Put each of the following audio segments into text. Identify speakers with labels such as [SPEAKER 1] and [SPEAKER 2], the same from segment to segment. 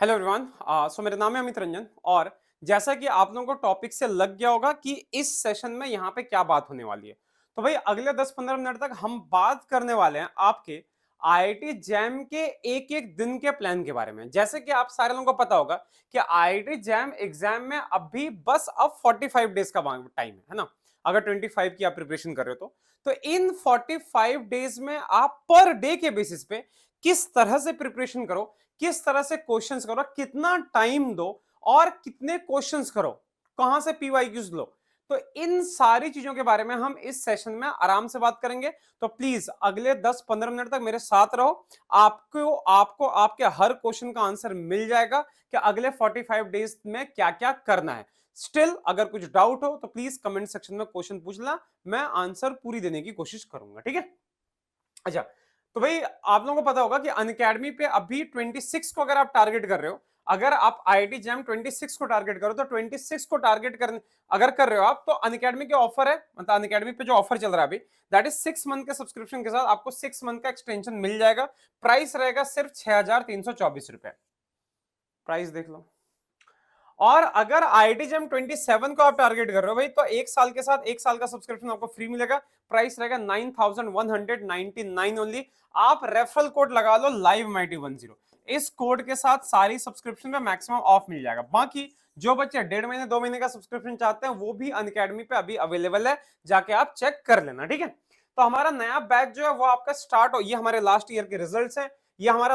[SPEAKER 1] Hello everyone. सो मेरा नाम है अमित रंजन और जैसा कि आप लोगों को टॉपिक से लग गया होगा कि इस सेशन में यहाँ पे क्या बात होने वाली है, तो भाई अगले 10-15 मिनट तक हम बात करने वाले हैं आपके आईआईटी जैम के एक एक दिन के प्लान के बारे में। जैसे कि आप सारे लोगों को पता होगा कि आईआईटी जैम एग्जाम में अभी बस अब 45 डेज का टाइम है ना। अगर 25 की आप प्रिपरेशन कर रहे हो तो इन 45 डेज में आप पर डे के बेसिस पे किस तरह से प्रिपरेशन करो, किस तरह से क्वेश्चंस करो, कितना टाइम दो और कितने क्वेश्चंस करो, कहां से पीवाईक्यूज लो, तो इन सारी चीजों के बारे में हम इस सेशन में आराम से बात करेंगे। तो प्लीज अगले 10-15 मिनट तक मेरे साथ रहो। आपको आपको आपके हर क्वेश्चन का आंसर मिल जाएगा कि अगले 45 डेज में क्या क्या करना है। स्टिल अगर कुछ डाउट हो तो प्लीज कमेंट सेक्शन में क्वेश्चन पूछ लेना, मैं आंसर पूरी देने की कोशिश करूंगा, ठीक है। अच्छा, तो भाई आप लोगों को पता होगा कि अनअकैडमी पे अभी 26 को अगर आप टारगेट कर रहे हो, अगर आप आईआईटी जैम 26 को टारगेट करो तो 26 को टारगेट कर अगर कर रहे हो आप, तो अनअकैडमी के ऑफर है, मतलब अनअकैडमी पे जो ऑफर चल रहा है अभी, दैट इज 6 मंथ के सब्सक्रिप्शन के साथ आपको 6 मंथ का एक्सटेंशन मिल जाएगा। प्राइस रहेगा सिर्फ 6,324 रुपए। प्राइस देख लो। और अगर आईआईटी जेम 27 को आप टारगेट कर रहे हो भाई, तो एक साल के साथ एक साल का सब्सक्रिप्शन आपको फ्री मिलेगा। प्राइस रहेगा 9,199 ओनली। आप रेफरल कोड लगा लो लाइव माइटी 10। इस कोड के साथ सारी सब्सक्रिप्शन पे मैक्सिमम ऑफ मिल जाएगा। बाकी जो बच्चे 1.5 महीने 2 महीने का सब्सक्रिप्शन चाहते हैं वो भी अनअकैडमी पे अभी अवेलेबल है, जाके आप चेक कर लेना, ठीक है। तो हमारा नया बैच जो है वो आपका स्टार्ट हो, ये हमारे लास्ट ईयर के रिजल्ट्स हैं। ये हमारा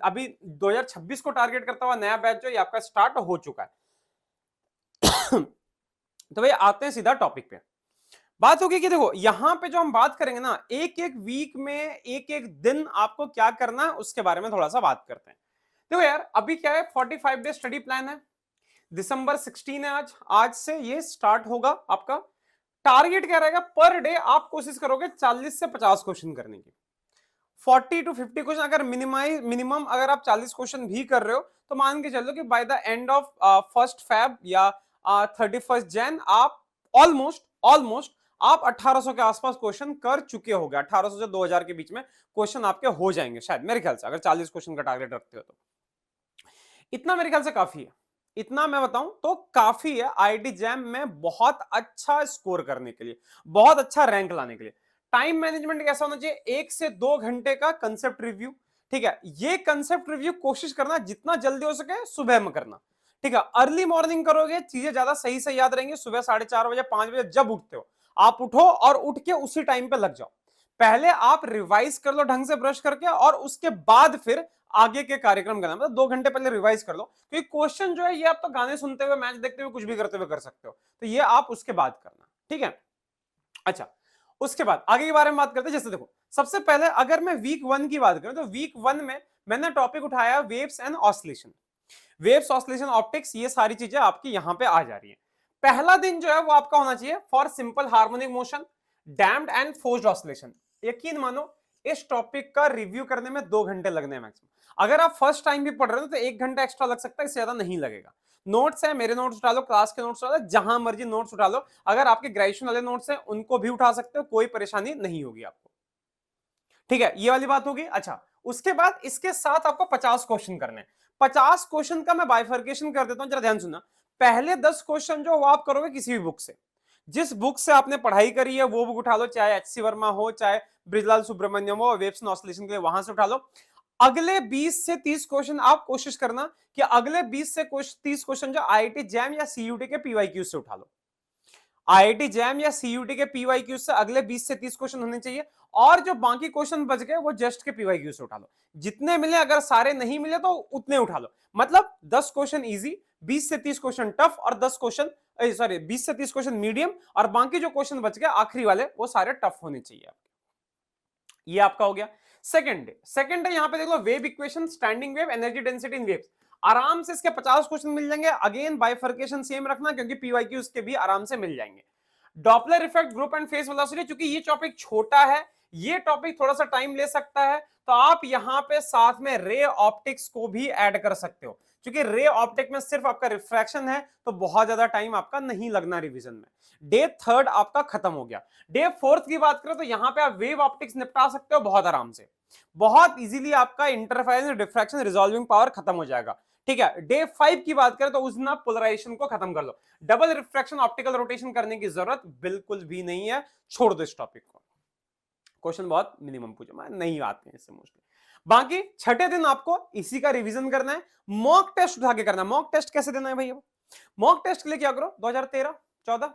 [SPEAKER 1] अभी 2026 को टारगेट करता हुआ नया बैच जो ये आपका स्टार्ट हो चुका है। तो भाई आते हैं सीधा टॉपिक पे। बात होगी कि देखो यहां पे जो हम बात करेंगे ना, एक एक वीक में एक एक दिन आपको क्या करना है उसके बारे में थोड़ा सा बात करते हैं। देखो यार, अभी क्या है, 45 डे स्टडी प्लान है। दिसंबर 16 है आज, आज से ये स्टार्ट होगा आपका। टारगेट क्या रहेगा, पर डे आप कोशिश करोगे 40 से 50 क्वेश्चन करने की। 40 टू 50 क्वेश्चन अगर मिनिमम अगर आप 40 क्वेश्चन भी कर रहे हो तो मान के चलो कि by the end of 1 Feb या 31 जैन आप ऑलमोस्ट ऑलमोस्ट आप 1800 के आसपास क्वेश्चन कर चुके होगे। 1800 से 2000 के बीच में क्वेश्चन आपके हो जाएंगे शायद, मेरे ख्याल से, अगर 40 क्वेश्चन का टारगेट रखते हो तो इतना मेरे ख्याल से काफी है। इतना मैं बताऊं तो काफी है आईआईटी जैम में बहुत अच्छा स्कोर करने के लिए, बहुत अच्छा रैंक लाने के लिए। टाइम मैनेजमेंट कैसा होना चाहिए, 1 से 2 घंटे का कंसेप्ट रिव्यू, ठीक है। ये कंसेप्ट रिव्यू कोशिश करना जितना जल्दी हो सके सुबह में करना, ठीक है। अर्ली मॉर्निंग करोगे चीजें ज्यादा सही से याद रहेंगी। सुबह 4:30 बजे 5 बजे जब उठते हो आप उठो और उठ के उसी टाइम पे लग जाओ। पहले आप रिवाइज कर लो ढंग से ब्रश करके, और उसके बाद फिर आगे के कार्यक्रम करना, मतलब 2 घंटे पहले रिवाइज कर लो, क्योंकि क्वेश्चन जो है ये आप तो गाने सुनते हुए, मैच देखते हुए, कुछ भी करते हुए कर सकते हो, तो ये आप उसके बाद करना, ठीक है। अच्छा, उसके बाद आगे के बारे में बात करते हैं। जैसे देखो, सबसे पहले अगर मैं वीक 1 की बात करूं तो वीक 1 में मैंने टॉपिक उठाया waves and oscillation. Waves, oscillation, optics, ये सारी चीजें आपकी यहां पे आ जा रही है। पहला दिन जो है वो आपका होना चाहिए for simple harmonic motion, damped and forced oscillation. यकीन मानो इस टॉपिक का रिव्यू करने में 2 घंटे लगने हैं मैक्सिमम। अगर आप फर्स्ट टाइम भी पढ़ रहे हो तो 1 घंटा एक्स्ट्रा लग सकता है, इससे ज्यादा नहीं लगेगा। नोट्स है, मेरे नोट्स उठा लो, क्लास के नोट्स उठा लो, जहां मर्जी नोट्स उठा लो। अगर आपके ग्रेजुएशन वाले नोट्स हैं उनको भी उठा सकते हो, कोई परेशानी नहीं होगी आपको, ठीक है। ये वाली बात होगी। अच्छा, उसके बाद इसके साथ आपको 50 क्वेश्चन करने हैं। 50 क्वेश्चन का मैं बाइफर्केशन कर देता हूं, जरा ध्यान सुनना। पहले 10 क्वेश्चन जो वो आप करोगे किसी भी बुक से, जिस बुक से आपने पढ़ाई करी है वो बुक उठा लो, चाहे एचसी वर्मा हो, चाहे ब्रिजलाल सुब्रमण्यम हो, वेव्स एंड ऑसिलेशन के लिए वहां से उठा लो। अगले 20 से 30 क्वेश्चन आप कोशिश करना कि अगले 20 से 30 क्वेश्चन जो आईआईटी जैम या सीयूटी के पीवाईक्यू से उठा लो। आईआईटी जैम या सीयूटी के पीवाईक्यू से अगले 20 से 30 क्वेश्चन होने चाहिए, और जो बाकी क्वेश्चन बच गए वो जस्ट के पीवाईक्यू से उठा लो। जितने मिले, अगर सारे नहीं मिले तो उतने उठा लो। मतलब 10 क्वेश्चन इजी, 20 से 30 क्वेश्चन टफ, और 20 से 30 क्वेश्चन मीडियम, और बाकी जो क्वेश्चन बच गए आखिरी वाले वो सारे टफ होने चाहिए आपके। ये आपका हो गया सेकंड डे। यहां पे देख लो, wave equation, standing wave, energy density in waves. आराम से इसके 50 क्वेश्चन मिल जाएंगे। अगेन बाइफर्केशन सेम रखना, क्योंकि पीवाईक्यूज के भी आराम से मिल जाएंगे। Doppler effect, group and face velocity, क्योंकि ये टॉपिक छोटा है, ये टॉपिक थोड़ा सा टाइम ले सकता है, तो आप यहां पे साथ में रे ऑप्टिक्स को भी ऐड कर सकते हो, क्योंकि रे ऑप्टिक में सिर्फ आपका रिफ्रैक्शन है, तो बहुत ज्यादा टाइम आपका नहीं लगना रिवीजन में। डे 3 आपका खत्म हो गया। डे 4 की बात करें तो यहां पे आप वेव ऑप्टिक्स निपटा सकते हो बहुत आराम से, बहुत इजीली। आपका इंटरफेरेंस, डिफ्रैक्शन, रिजॉल्विंग पावर खत्म हो जाएगा, ठीक है, डे 5 की बात करें तो उस दिन आप पोलराइजेशन को खत्म कर लो, डबल रिफ्रैक्शन ऑप्टिकल रोटेशन करने की जरूरत बिल्कुल भी नहीं है, छोड़ दो इस टॉपिक को। क्वेश्चन बहुत मिनिमम पूछो, मैं नहीं आते हैं इससे मोस्टली। बाकी छठे दिन आपको इसी का रिवीजन करना है, मॉक टेस्ट उठा के करना है। मॉक टेस्ट कैसे देना है भैया? मॉक टेस्ट के लिए क्या करो, 2013, 14,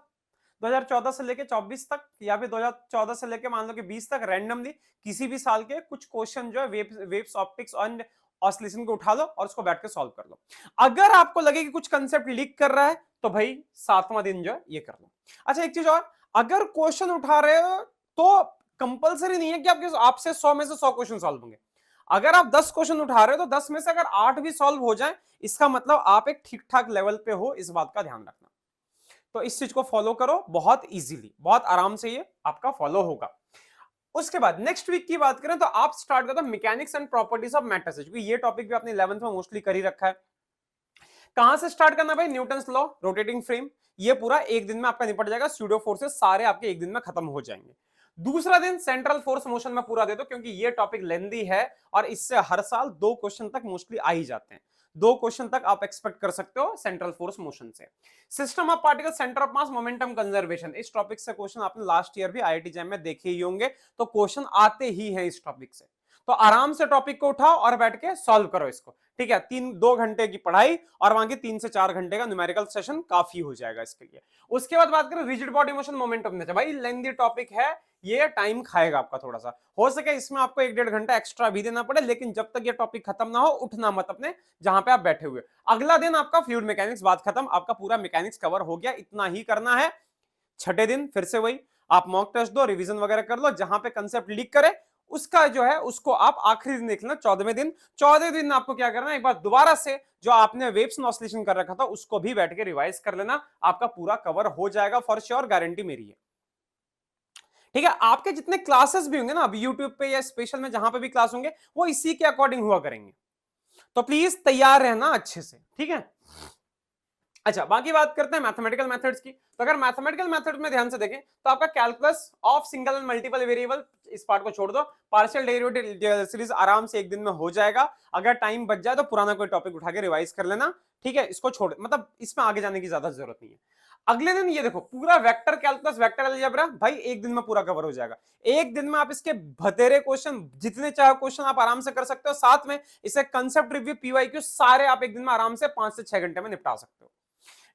[SPEAKER 1] 2014 से लेके 24 तक या फिर 2014 से लेके मान लो कि 20 तक रैंडमली किसी भी साल के कुछ क्वेश्चन जो है वेव्स ऑप्टिक्स एंड ऑसिलेशन को उठा लो और उसको बैठ के सॉल्व कर लो। अगर आपको लगे कि कुछ कंसेप्ट लीक कर रहा है तो भाई 7वां दिन जो है ये कर लो। अच्छा एक चीज और, अगर क्वेश्चन उठा रहे हो तो कंपलसरी नहीं है कि आपके आपसे 100 में से 100 क्वेश्चन सॉल्व होंगे। अगर आप 10 क्वेश्चन उठा रहे हो तो 10 में से अगर 8 भी सॉल्व हो जाए, इसका मतलब आप एक ठीक ठाक लेवल पे हो, इस बात का ध्यान रखना। तो इस चीज को फॉलो करो बहुत इजीली, बहुत आराम से ये आपका फॉलो होगा। उसके बाद नेक्स्ट वीक की बात करें तो आप स्टार्ट करते हो mechanics and properties of matrices, क्योंकि ये टॉपिक भी आपने 11th में मोस्टली कर ही रखा है। कहां से स्टार्ट करना भाई? न्यूटन्स लॉ, रोटेटिंग फ्रेम, ये पूरा एक दिन में आपका निपट जाएगा। स्यूडो फोर्सेस सारे आपके एक दिन में खत्म हो जाएंगे। दूसरा दिन सेंट्रल फोर्स मोशन में पूरा दे दो, क्योंकि ये टॉपिक लेंदी है और इससे हर साल 2 क्वेश्चन तक मोस्टली आ ही जाते हैं। 2 क्वेश्चन तक आप एक्सपेक्ट कर सकते हो सेंट्रल फोर्स मोशन से। System of particle, centre of mass, momentum conservation, इस टॉपिक से क्वेश्चन आपने लास्ट ईयर भी आईआईटी जैम में देखे ही होंगे, तो क्वेश्चन आते ही हैं इस टॉपिक से। तो आराम से टॉपिक को उठाओ और बैठ के सॉल्व करो इसको, ठीक है। 2 घंटे की पढ़ाई और वहां की 3 से 4 घंटे का न्यूमेरिकल सेशन काफी हो जाएगा इसके लिए। उसके बाद बात करें rigid body motion, momentum nature, भाई लेंथी टॉपिक है, ये टाइम खाएगा आपका थोड़ा सा। हो सके इसमें आपको 1-1.5 घंटा एक्स्ट्रा भी देना पड़े, लेकिन जब तक ये टॉपिक खत्म ना हो उठना मत अपने जहां पे आप बैठे हुए। अगला दिन आपका फ्लूइड मैकेनिक्स, बात खत्म, आपका पूरा मैकेनिक्स कवर हो गया, इतना ही करना है। छठे दिन फिर से वही, आप मॉक टेस्ट दो, रिवीजन वगैरह कर लो, जहां पे कंसेप्ट लीक करे उसका जो है उसको आप आखिरी दिन देख लेना, 14वें दिन। 14वें दिन आपको क्या करना है, एक बार दोबारा से जो आपने वेव्स एंड ऑसिलेशन कर रखा था उसको भी बैठ के रिवाइज कर लेना, आपका पूरा कवर हो जाएगा फॉर श्योर, गारंटी मेरी है। ठीक है, आपके जितने क्लासेस भी होंगे ना अब यूट्यूब पे या स्पेशल में जहां पे भी क्लास होंगे, वो इसी के अकॉर्डिंग हुआ करेंगे, तो प्लीज तैयार रहना अच्छे से, ठीक है। अच्छा बाकी बात करते हैं मैथमेटिकल मेथड्स की। तो अगर मैथमेटिकल मेथड में ध्यान से देखें तो आपका calculus of single and multiple variable, इस पार्ट को छोड़ दो, पार्शियल डेरिवेटिव सीरीज आराम से एक दिन में हो जाएगा। अगर टाइम बच जाए तो पुराना कोई टॉपिक उठा के रिवाइज कर लेना, ठीक है, इसको छोड़, मतलब इसमें आगे जाने की ज्यादा जरूरत नहीं है। अगले दिन ये देखो पूरा वेक्टर कैलकुलस, वेक्टर अलजेब्रा, भाई एक दिन में पूरा कवर हो जाएगा। एक दिन में आप इसके भतेरे क्वेश्चन, जितने चाहे क्वेश्चन आप आराम से कर सकते हो, साथ में इसे कंसेप्ट रिव्यू, पीवाईक्यू सारे आप एक दिन में आराम से 5 से 6 घंटे में निपटा सकते हो,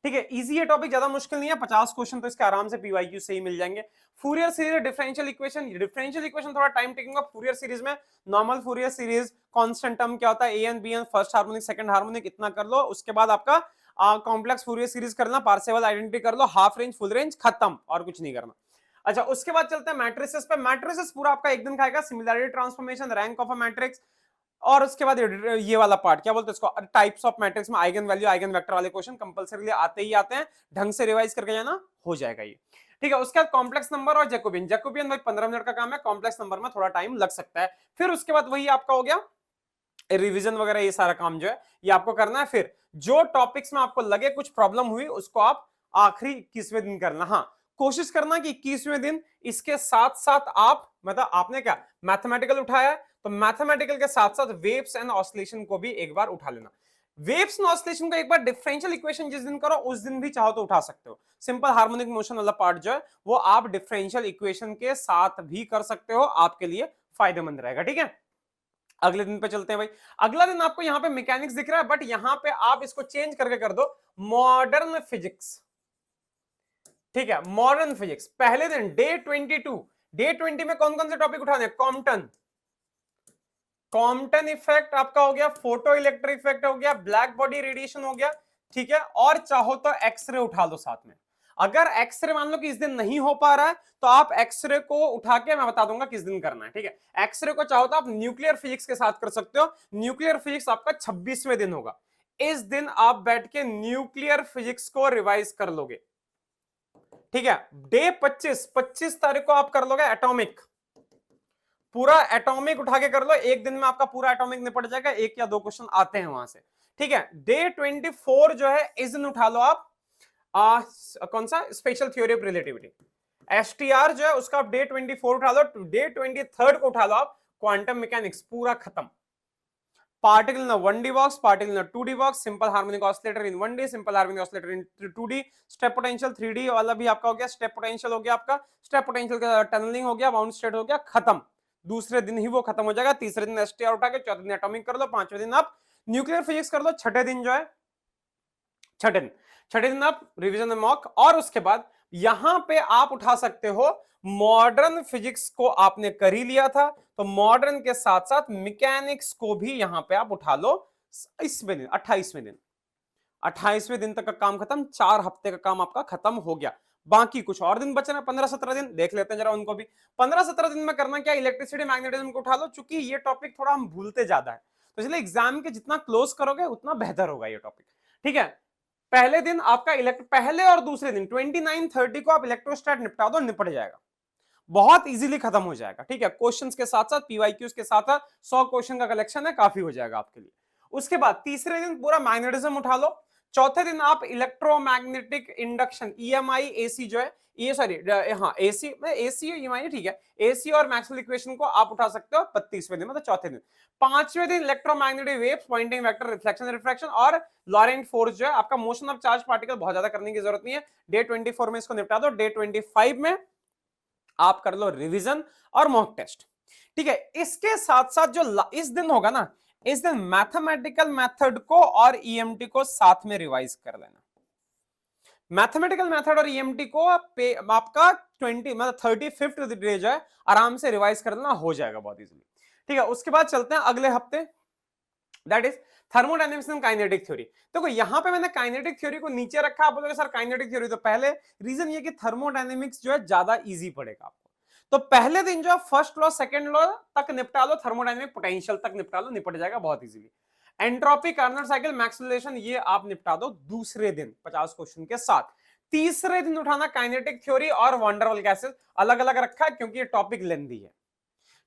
[SPEAKER 1] ठीक है। इजी है टॉपिक, ज्यादा मुश्किल नहीं है, 50 क्वेश्चन तो इसके आराम से पीवाईक्यू से ही मिल जाएंगे। Fourier series, differential equation, differential equation थोड़ा टाइम टेकिंग होगा। फूरियर सीरीज में normal Fourier series, constant term क्या होता है, A N B N, first harmonic second harmonic, इतना कर लो। उसके बाद आपका कॉम्प्लेक्स फूरियर सीरीज करना, पार्सेवल आइडेंटिटी कर लो, हाफ रेंज फुल रेंज, खत्म, और कुछ नहीं करना। अच्छा उसके बाद चलते हैं मैट्रिसेस पे। मैट्रिसेस पूरा आपका एक दिन खाएगा, similarity transformation, rank of a matrix, और उसके बाद ये वाला पार्ट क्या बोलते हैं इसको, टाइप्स ऑफ मैट्रिक्स में आइगन वैल्यू, आइगन वेक्टर वाले क्वेश्चन कंपलसरी आते ही आते हैं, ढंग से रिवाइज करके जाना, हो जाएगा ये, ठीक है। उसके बाद कॉम्प्लेक्स नंबर और जैकोबियन, जैकोबियन भाई 15 मिनट का काम है, कॉम्प्लेक्स नंबर में थोड़ा टाइम लग सकता है। फिर उसके बाद वही आपका हो गया रिवीजन वगैरह, ये सारा काम जो है ये आपको करना है। फिर जो टॉपिक्स में आपको लगे कुछ प्रॉब्लम हुई उसको आप आखिरी 21वें दिन करना। हाँ कोशिश करना कि 21वें दिन इसके साथ साथ आप, मतलब आपने क्या मैथमेटिकल उठाया है तो मैथमेटिकल के साथ साथ वेव्स एंड ऑसिलेशन को भी एक बार उठा लेना। वेव्स एंड ऑसिलेशन को एक बार डिफरेंशियल इक्वेशन जिस दिन करो उस दिन भी चाहो तो उठा सकते हो। सिंपल हार्मोनिक मोशन वाला पार्ट जो है वो आप डिफरेंशियल इक्वेशन के साथ भी कर सकते हो, आपके लिए फायदेमंद रहेगा, ठीक है। अगले दिन पे चलते हैं भाई। अगला दिन आपको यहां पे मैकेनिक्स दिख रहा है, बट यहां पे आप इसको चेंज करके कर दो मॉडर्न फिजिक्स, ठीक है, मॉडर्न फिजिक्स। पहले दिन डे 22, डे 20 में कौन कौन से टॉपिक उठाने हैं, कॉम्पटन, कॉम्पटन इफेक्ट आपका हो गया, फोटो इलेक्ट्रिक इफेक्ट हो गया, ब्लैक बॉडी रेडिएशन हो गया, ठीक है, और चाहो तो एक्सरे उठा लो साथ में। अगर एक्सरे मान लो कि इस दिन नहीं हो पा रहा है तो आप एक्सरे को उठा के मैं बता दूंगा किस दिन करना है, ठीक है। एक्सरे को चाहो तो आप न्यूक्लियर फिजिक्स के साथ कर सकते हो। न्यूक्लियर फिजिक्स आपका 26वें दिन होगा, इस दिन आप बैठ के न्यूक्लियर फिजिक्स को रिवाइज कर लोगे, ठीक है। डे 25 तारीख को आप कर लोगे एटॉमिक, पूरा एटॉमिक उठा के कर लो, एक दिन में आपका पूरा एटॉमिक निपट जाएगा, 1 या 2 क्वेश्चन आते हैं वहां से, ठीक है। डे 24 जो है इस दिन उठा लो आप कौन सा, special theory of relativity, STR जो है उसका आप डे 24 उठा लो। डे 23 को उठा लो आप क्वांटम मैकेनिक्स, पूरा खत्म। particle in a 1D box, particle in a 2D box, simple harmonic oscillator in 1D, simple harmonic oscillator in 2D, step potential 3D वाला भी आपका हो गया, step potential हो गया आपका, step potential का टनलिंग हो गया, बाउंड स्टेट हो गया, खत्म। दूसरे दिन ही वो खत्म हो जाएगा, तीसरे दिन एसटीआर उठा के, चौथे दिन एटॉमिक कर लो, पांचवें दिन आप न्यूक्लियर फिजिक्स कर लो, छठे दिन जो है छठे दिन आप रिवीजन मॉक, और उसके बाद यहां पे आप उठा सकते हो मॉडर्न फिजिक्स को आपने कर ही लिया था, तो मॉडर्न के साथ साथ मैकेनिक्स को भी यहां पे आप उठा लो। इसवें दिन 28वें दिन तक का काम खत्म, 4 हफ्ते का काम आपका खत्म हो गया। बाकी कुछ और दिन बचे ना, 15-17 दिन देख लेते हैं जरा उनको भी। 15-17 दिन में करना क्या, इलेक्ट्रिसिटी मैग्नेटिज्म को उठा लो, चूंकि ये टॉपिक थोड़ा हम भूलते ज्यादा है, तो इसलिए एग्जाम के जितना क्लोज करोगे उतना बेहतर होगा ये टॉपिक। ठीक है, पहले दिन आपका पहले और दूसरे दिन 29-30 को आप इलेक्ट्रोस्टैट निपटा दो, निपट जाएगा, बहुत इजीली खत्म हो जाएगा। ठीक है, क्वेश्चंस के साथ साथ पीवाईक्यूज के साथ साथ 100 क्वेश्चन का कलेक्शन है, काफी हो जाएगा आपके लिए। उसके बाद तीसरे दिन पूरा मैग्नेटिज्म उठा लो, चौथे दिन आप इलेक्ट्रोमैग्नेटिक इंडक्शन ईएमआई एसी जो है, ये सॉरी हाँ एसी ईएमआई ठीक है, एसी और मैक्सवेल इक्वेशन को आप उठा सकते हो 32वें दिन मतलब चौथे दिन। पांचवें दिन electromagnetic waves, Poynting vector, reflection refraction और लॉरेंट फोर्स जो है आपका, मोशन ऑफ चार्ज पार्टिकल बहुत ज्यादा करने की जरूरत नहीं है, डे 24 में इसको निपटा दो, डे 25 में आप कर लो रिवीजन और मॉक टेस्ट। ठीक है, इसके साथ साथ जो इस दिन होगा ना, इस दिन मैथमेटिकल मेथड को और ईएमटी को साथ में रिवाइज कर लेना। मैथमेटिकल मेथड और ईएमटी को आपका 20 मतलब 35th डे जो है आराम से रिवाइज कर लेना, हो जाएगा बहुत इजीली। ठीक है, उसके बाद चलते हैं अगले हफ्ते, that is thermodynamics and kinetic theory. देखो यहां पे मैंने काइनेटिक थ्योरी को नीचे रखा, आप बोलोगे सर काइनेटिक थ्योरी, तो पहले रीजन ये कि थर्मोडायनेमिक्स जो है ज्यादा इजी पड़ेगा आपको, तो पहले दिन जो है फर्स्ट लॉ सेकंड लॉ तक निपटा लो, थर्मोडायनेमिक पोटेंशियल तक निपटा लो, निपट जाएगा बहुत easily. Entropy, Carnot cycle, Maxwell relation, ये आप निपटा दो दूसरे दिन 50 क्वेश्चन के साथ। तीसरे दिन उठाना काइनेटिक थ्योरी और वंडरवॉल गैसेस, अलग अलग रखा है क्योंकि ये टॉपिक लेंदी है।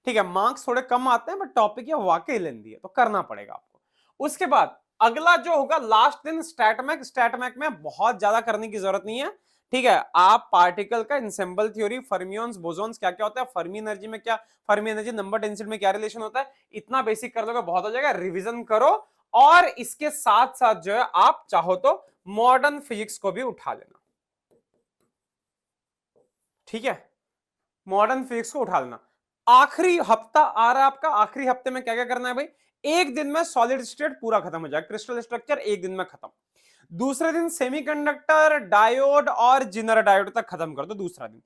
[SPEAKER 1] ठीक है, मार्क्स थोड़े कम आते हैं बट टॉपिक ये वाकई लेंदी है, तो करना पड़ेगा आपको। उसके बाद अगला जो होगा लास्ट दिन स्टैटमैक, स्टैटमैक में बहुत ज्यादा करने की जरूरत नहीं है। ठीक है, आप पार्टिकल का इंसेंबल थ्योरी, फर्मियंस, बोसॉन्स क्या क्या होता है, फर्मी एनर्जी में क्या, फर्मी एनर्जी नंबर डेंसिटी में क्या रिलेशन होता है, इतना बेसिक कर लोगे बहुत हो जाएगा। रिवीजन करो और इसके साथ साथ जो है आप चाहो तो मॉडर्न फिजिक्स को भी उठा लेना। ठीक है, मॉडर्न फिजिक्स को उठा लेना। आखिरी हफ्ता आ रहा है आपका, आखिरी हफ्ते में क्या क्या करना है भाई, एक दिन में सॉलिड स्टेट पूरा खत्म हो जाएगा, क्रिस्टल स्ट्रक्चर एक दिन में खत्म। दूसरे दिन सेमीकंडक्टर, डायोड और जिनर डायोड तक खत्म कर दो दूसरा दिन।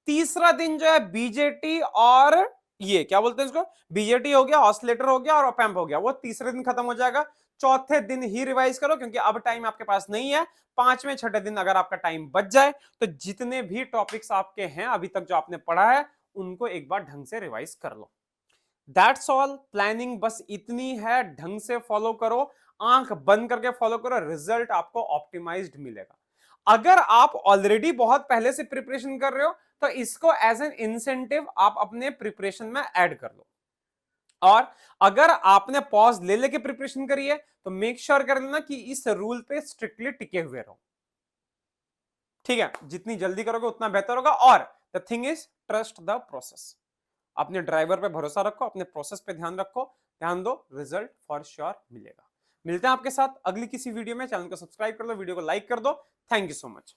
[SPEAKER 1] तीसरा दिन जो है बीजेटी और ये क्या बोलते हैं इसको, बीजेटी हो गया, ऑसिलेटर हो गया और ऑपैम्प हो गया, वो तीसरे दिन खत्म हो जाएगा। चौथे दिन ही रिवाइज करो क्योंकि अब टाइम आपके पास नहीं है। पांचवें छठे दिन अगर आपका टाइम बच जाए तो जितने भी टॉपिक्स आपके हैं अभी तक जो आपने पढ़ा है उनको एक बार ढंग से रिवाइज कर लो। दैट्स ऑल, प्लानिंग बस इतनी है, ढंग से फॉलो करो, आंख बंद करके फॉलो करो, रिजल्ट आपको ऑप्टिमाइज्ड मिलेगा। अगर आप ऑलरेडी बहुत पहले से प्रिपरेशन कर रहे हो तो इसको एज एन इंसेंटिव आप अपने प्रिपरेशन में ऐड कर लो, और अगर आपने पॉज ले लेके प्रिपरेशन करी है तो मेक श्योर कर लेना कि इस रूल पे स्ट्रिक्टली टिके हुए रहो। ठीक है, जितनी जल्दी करोगे उतना बेहतर होगा। और the thing is trust the process, अपने ड्राइवर पे भरोसा रखो, अपने प्रोसेस पे ध्यान रखो, ध्यान दो, रिजल्ट फॉर श्योर मिलेगा। मिलते हैं आपके साथ अगली किसी वीडियो में, चैनल को सब्सक्राइब कर लो, वीडियो को लाइक कर दो। Thank you so much.